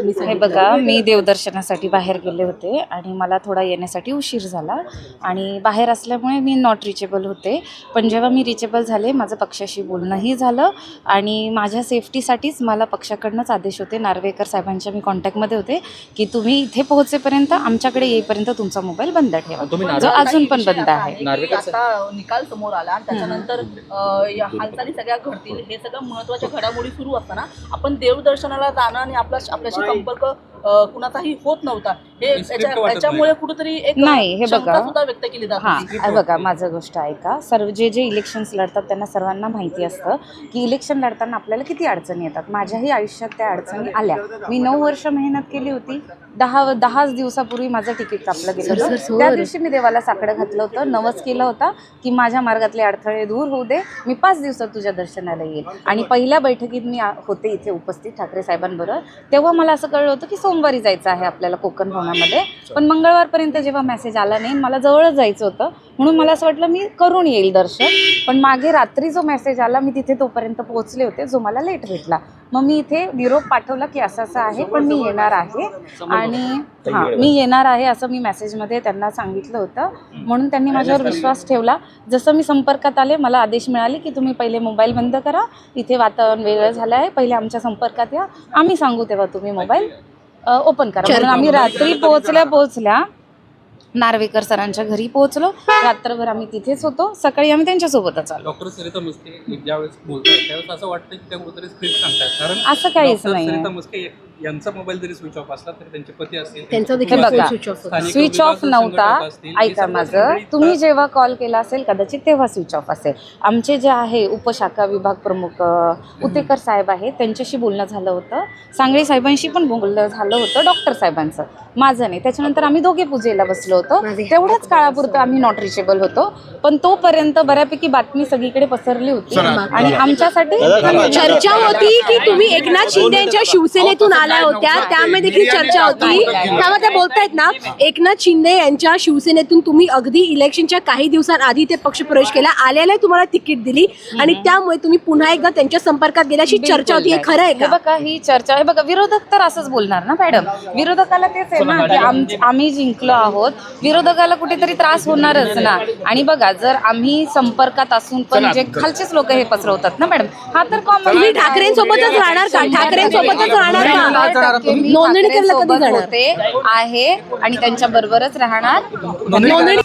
तुम्ही हे सांगितलं. बघा, मी देवदर्शनासाठी बाहेर गेले होते आणि मला थोडा येण्यासाठी उशीर झाला आणि बाहेर असल्यामुळे मी नॉट रिचेबल होते. पण जेव्हा मी रिचेबल झाले, माझं पक्षाशी बोलणंही झालं आणि माझ्या सेफ्टीसाठीच मला पक्षाकडनंच आदेश होते, नार्वेकर साहेबांच्या मी कॉन्टॅक्टमध्ये होते की तुम्ही इथे पोहोचेपर्यंत, आमच्याकडे येईपर्यंत तुमचा मोबाईल बंद ठेवा, जो अजून पण बंद आहे. आता निकाल समोर आला आणि त्याच्यानंतर या हालचाली सगळ्या घडतील, हे सगळं महत्त्वाच्या घडामोडी सुरू असताना आपण देवदर्शनाला जाणं आणि आपल्याशी संपर्क कुणाचाही होत नव्हता, हे त्याच्यामुळे कुठेतरी एक नाही, हे बघा, शंका सुद्धा व्यक्त केली जात होती. हां बघा, माझं गोष्ट ऐका. जे इलेक्शन्स लढतात त्यांना सर्वांना माहिती असतं की इलेक्शन लढताना आपल्याला किती अडचणी येतात. माझ्याही आयुष्यात त्या अडचणी आल्या. मी 9 वर्ष मेहनत केली होती. 10 दिवसापूर्वी माझं तिकीट कापलं गेलं होतं. त्या दिवशी मी देवाला साकडं घातलं होतं, नवस केलं होतं की माझ्या मार्गातले अडथळे दूर होऊ दे, मी 5 दिवसात तुझ्या दर्शनाला येईल. आणि पहिल्या बैठकीत मी होते इथे उपस्थित ठाकरे साहेबांबरोबर. तेव्हा मला असं कळलं होतं की सोमवारी जायचं आहे आपल्याला कोकण भवनामध्ये. पण मंगळवारपर्यंत जेव्हा मेसेज आला नाही, मला जवळच जायचं होतं, म्हणून मला असं वाटलं मी करून येईल दर्शन. पण मागे रात्री जो मेसेज आला, मी तिथे तोपर्यंत पोहोचले होते, जो मला लेट भेटला. मग मी इथे निरोप पाठवला की असं असं आहे, पण मी येणार आहे आणि मी येणार आहे असं मी मेसेजमध्ये त्यांना सांगितलं होतं. म्हणून त्यांनी माझ्यावर विश्वास ठेवला. जसं मी संपर्कात आले, मला आदेश मिळाले की तुम्ही पहिले मोबाईल बंद करा, इथे वातावरण वेगळं झालं आहे, पहिले आमच्या संपर्कात या, आम्ही सांगू तेव्हा तुम्ही मोबाईल ओपन करा. म्हणून आम्ही रात्री पोहोचल्या नार्वेकर सरांच्या घरी पोहोचलो. रात्रभर आम्ही तिथेच होतो, सकाळी आम्ही त्यांच्यासोबतच आलो. डॉक्टर सरिता म्हस्के ज्यावेळेस बोलतात त्यावेळेस असं वाटतं की त्या कुठेतरी स्क्रिप्ट सांगतात, कारण असं काहीच नाही. सरिता म्हस्के यांचा मोबाईल जरी स्विच ऑफ असला तरी त्यांचे पती असतील, त्यांचा देखील स्विच ऑफ नव्हता. ऐका माझं, तुम्ही जेव्हा कॉल केला असेल कदाचित तेव्हा स्विच ऑफ असेल. आमचे जे आहे उपशाखा विभाग प्रमुख उतेकर साहेब आहेत, त्यांच्याशी बोलणं झालं होतं, सांगळे साहेबांशी पण बोलणं झालं होतं, डॉक्टर साहेबांचं, माझं नाही. त्याच्यानंतर आम्ही दोघे पूजेला बसलो होतो. तेवढ्याच काळापुरतं आम्ही नॉट रिचेबल होतो. पण तोपर्यंत बऱ्यापैकी बातमी सगळीकडे पसरली होती आणि आमच्यासाठी चर्चा होती की तुम्ही एकनाथ शिंदे यांच्या शिवसेनेतून आल्या होत्या, त्यामध्ये देखील चर्चा होती. त्यामध्ये बोलतायत ना, एकनाथ शिंदे यांच्या शिवसेनेतून तुम्ही अगदी इलेक्शनच्या काही दिवसांआधी ते पक्षप्रवेश केला, आल्याला तुम्हाला तिकीट दिली आणि त्यामुळे तुम्ही पुन्हा एकदा त्यांच्या संपर्कात गेल्याची चर्चा होती. हे खरं आहे का? बघा, ही चर्चा आहे. बघा, विरोधक तर असंच बोलणार ना मॅडम. विरोधकाला तेच आहे ना की आम्ही जिंकलो आहोत, विरोधकाला कुठेतरी त्रास होणारच ना. आणि बघा, जर आम्ही संपर्कात असून पण जे खालचेच लोक हे पसरवतात ना मॅडम, हा तर कॉमन. तुम्ही ठाकरेंसोबतच राहणार का? ठाकरेंसोबतच राहणार का? नोंदणी करायला कधी जाणार आहे आणि त्यांच्या बरोबरच राहणार. नोंदणी